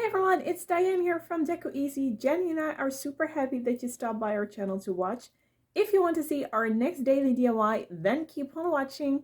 everyone, it's Dyanne here from decoeasy. Janny and I are super happy that you stopped by our channel to watch. If you want to see our next daily DIY, then keep on watching.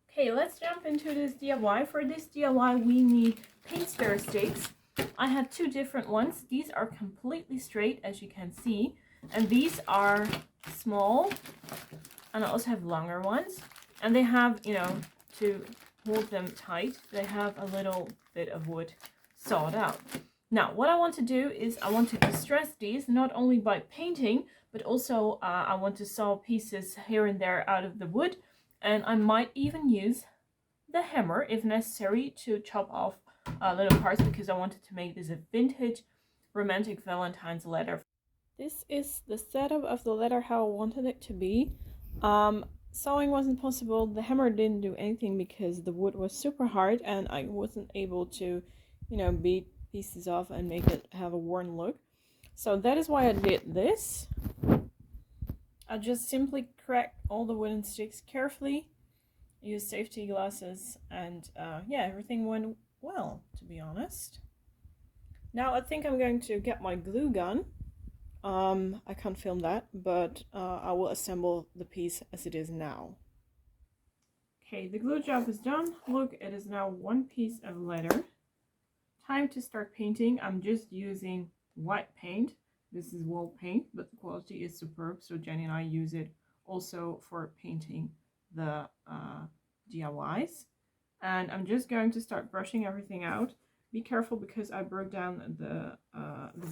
Okay, let's jump into this DIY. For this DIY, we need paint stir sticks. I have two different ones. These are completely straight, as you can see, and these are small, and I also have longer ones, and they have, to hold them tight, they have a little bit of wood sawed out. Now, what I want to do is I want to distress these not only by painting, but also I want to saw pieces here and there out of the wood, and I might even use the hammer if necessary to chop off little parts, because I wanted to make this a vintage romantic Valentine's letter. This is the setup of the letter how I wanted it to be. Sawing wasn't possible. The hammer didn't do anything because the wood was super hard and I wasn't able to, beat pieces off and make it have a worn look. So that is why I did this. I just simply cracked all the wooden sticks carefully, used safety glasses, and yeah, everything went well, to be honest. Now I think I'm going to get my glue gun. I can't film that, but I will assemble the piece as it is now. Okay, the glue job is done. Look, it is now one piece of leather. Time to start painting. I'm just using white paint. This is wall paint, but the quality is superb, so Janny and I use it also for painting the DIYs. And I'm just going to start brushing everything out. Be careful because I broke down the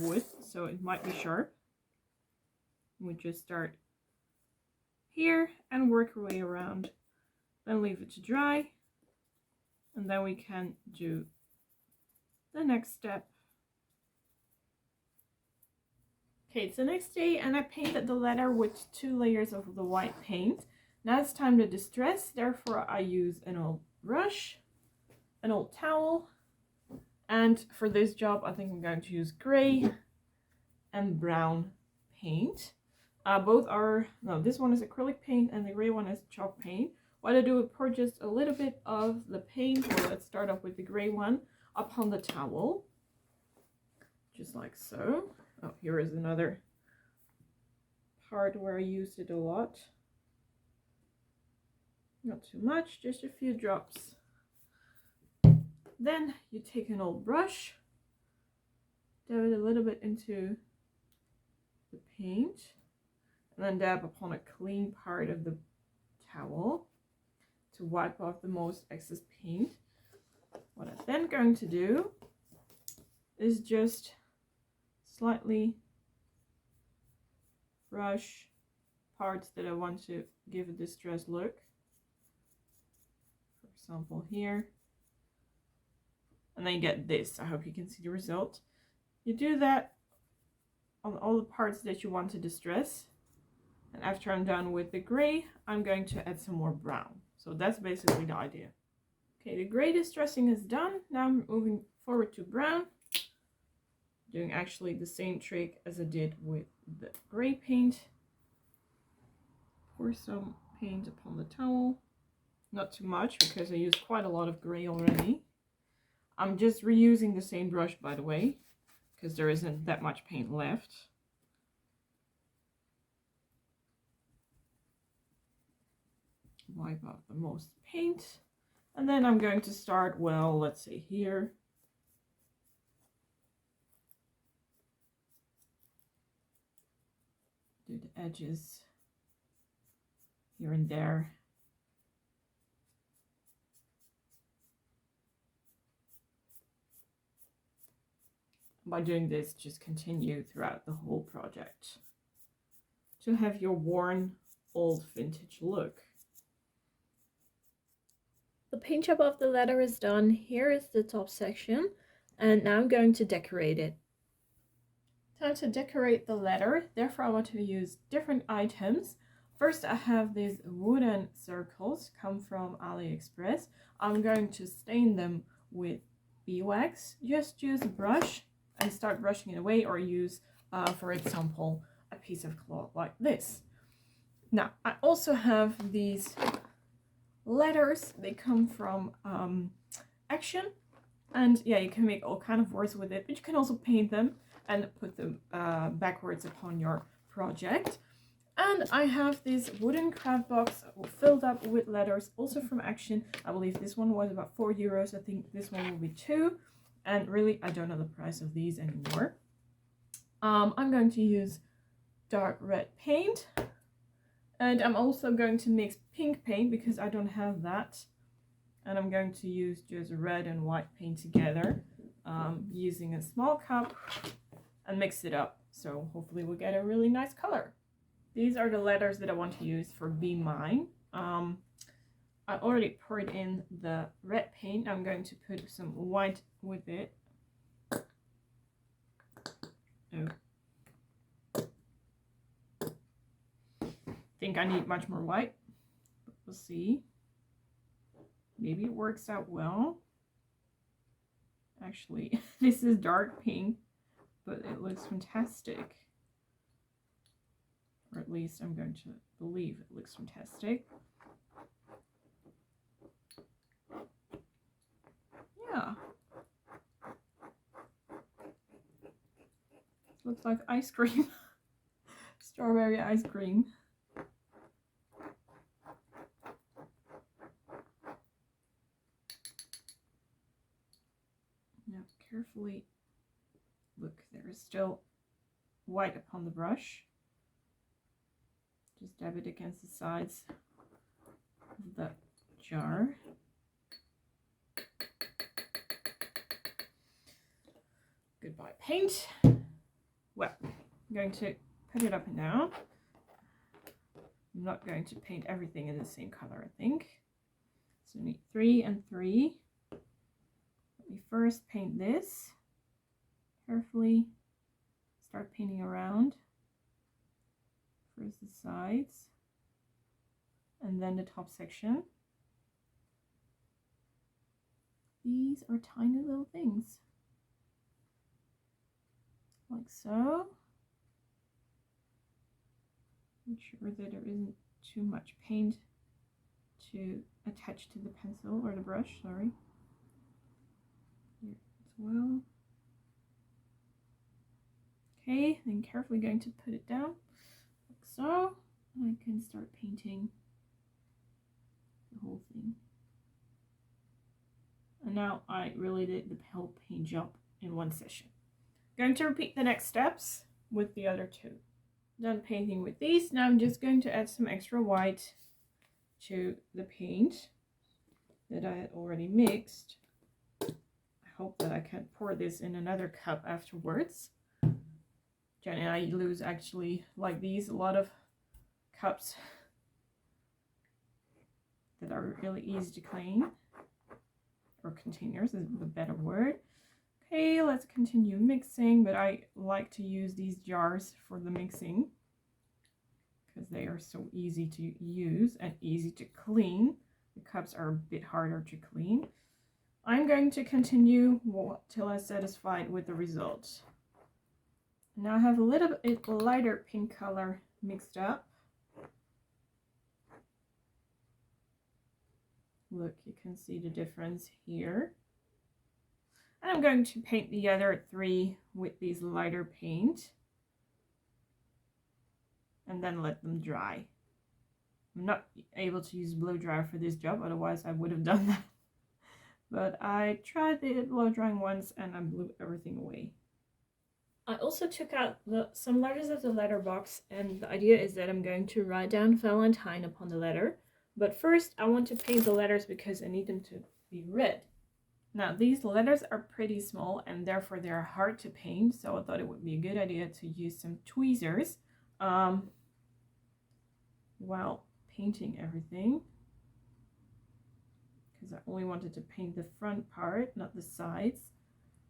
wood, so it might be sharp. We just start here and work our way around, then leave it to dry, and then we can do the next step. Okay, it's the next day and I painted the letter with 2 layers of the white paint. Now it's time to distress, therefore I use an old brush, an old towel, and for this job I think I'm going to use gray and brown paint. Both are, no, this one is acrylic paint and the gray one is chalk paint. What I do is pour just a little bit of the paint, or let's start off with the gray one, upon the towel, just like so. Oh, here is another part where I used it a lot. Not too much, just a few drops. Then you take an old brush, dab it a little bit into the paint, and then dab upon a clean part of the towel to wipe off the most excess paint. What I'm then going to do is just slightly brush parts that I want to give a distressed look. For example, here. And then you get this. I hope you can see the result. You do that on all the parts that you want to distress. And after I'm done with the gray, I'm going to add some more brown. So that's basically the idea. Okay, the gray distressing is done. Now I'm moving forward to brown. Doing actually the same trick as I did with the gray paint. Pour some paint upon the towel. Not too much because I used quite a lot of gray already. I'm just reusing the same brush, by the way, because there isn't that much paint left. Wipe out the most paint, and then I'm going to start, well, let's say here. Do the edges here and there. By doing this, just continue throughout the whole project to have your worn old vintage look. The paint job of the letter is done. Here is the top section, and now I'm going to decorate it. Time to decorate the letter, therefore I want to use different items. First I have these wooden circles, come from AliExpress. I'm going to stain them with beeswax. Just use a brush and start brushing it away, or use, for example, a piece of cloth like this. Now I also have these letters. They come from Action. And yeah, you can make all kind of words with it, but you can also paint them and put them backwards upon your project. And I have this wooden craft box filled up with letters, also from Action. I believe this one was about €4. I think this one will be 2. And really, I don't know the price of these anymore. I'm going to use dark red paint. And I'm also going to mix pink paint because I don't have that. And I'm going to use just red and white paint together using a small cup and mix it up. So hopefully we'll get a really nice color. These are the letters that I want to use for Be Mine. I already poured in the red paint. I'm going to put some white with it. Oh. I think I need much more white, but we'll see. Maybe it works out well. Actually, this is dark pink, but it looks fantastic. Or at least I'm going to believe it looks fantastic. Yeah. Looks like ice cream. Strawberry ice cream. Now carefully, look, there is still white upon the brush. Just dab it against the sides of the jar. Goodbye paint. Well, I'm going to put it up and down. I'm not going to paint everything in the same color, I think. So I need 3 and 3. Let me first paint this. Carefully start painting around. First the sides and then the top section. These are tiny little things, like so. Make sure that there isn't too much paint to attach to the pencil or the brush, sorry. Here as well. Okay, then carefully going to put it down. So I can start painting the whole thing. And now I really did the whole paint job in one session. Going to repeat the next steps with the other 2. Done painting with these. Now I'm just going to add some extra white to the paint that I had already mixed. I hope that I can pour this in another cup afterwards. Janny and I use actually like these a lot of cups that are really easy to clean, or containers is a better word. Okay, let's continue mixing, but I like to use these jars for the mixing because they are so easy to use and easy to clean. The cups are a bit harder to clean. I'm going to continue till I'm satisfied with the results. Now I have a little bit lighter pink color mixed up. Look, you can see the difference here. And I'm going to paint the other 3 with these lighter paint. And then let them dry. I'm not able to use blow dryer for this job, otherwise I would have done that. But I tried the blow drying once and I blew everything away. I also took out some letters of the letterbox, and the idea is that I'm going to write down Valentine upon the letter. But first I want to paint the letters because I need them to be red. Now these letters are pretty small and therefore they're hard to paint, so I thought it would be a good idea to use some tweezers while painting everything, because I only wanted to paint the front part, not the sides.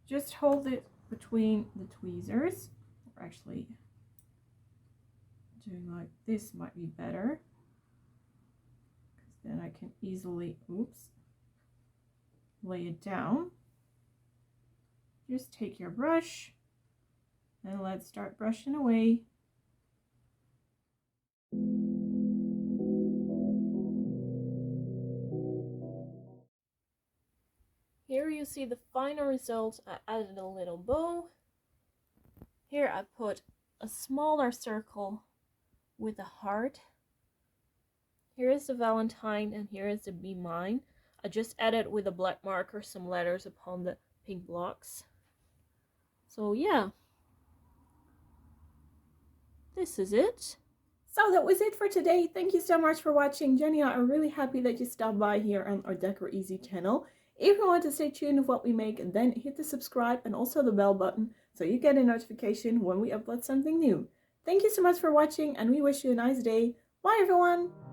Just hold it between the tweezers, or actually doing like this might be better, because then I can easily, lay it down. Just take your brush and let's start brushing away. Here you see the final result. I added a little bow. Here I put a smaller circle with a heart. Here is the Valentine and here is the Be Mine. I just added with a black marker some letters upon the pink blocks. So yeah, this is it. So that was it for today. Thank you so much for watching. Janny and I are really happy that you stopped by here on our Decor Easy channel. If you want to stay tuned with what we make, then hit the subscribe and also the bell button so you get a notification when we upload something new. Thank you so much for watching and we wish you a nice day. Bye everyone!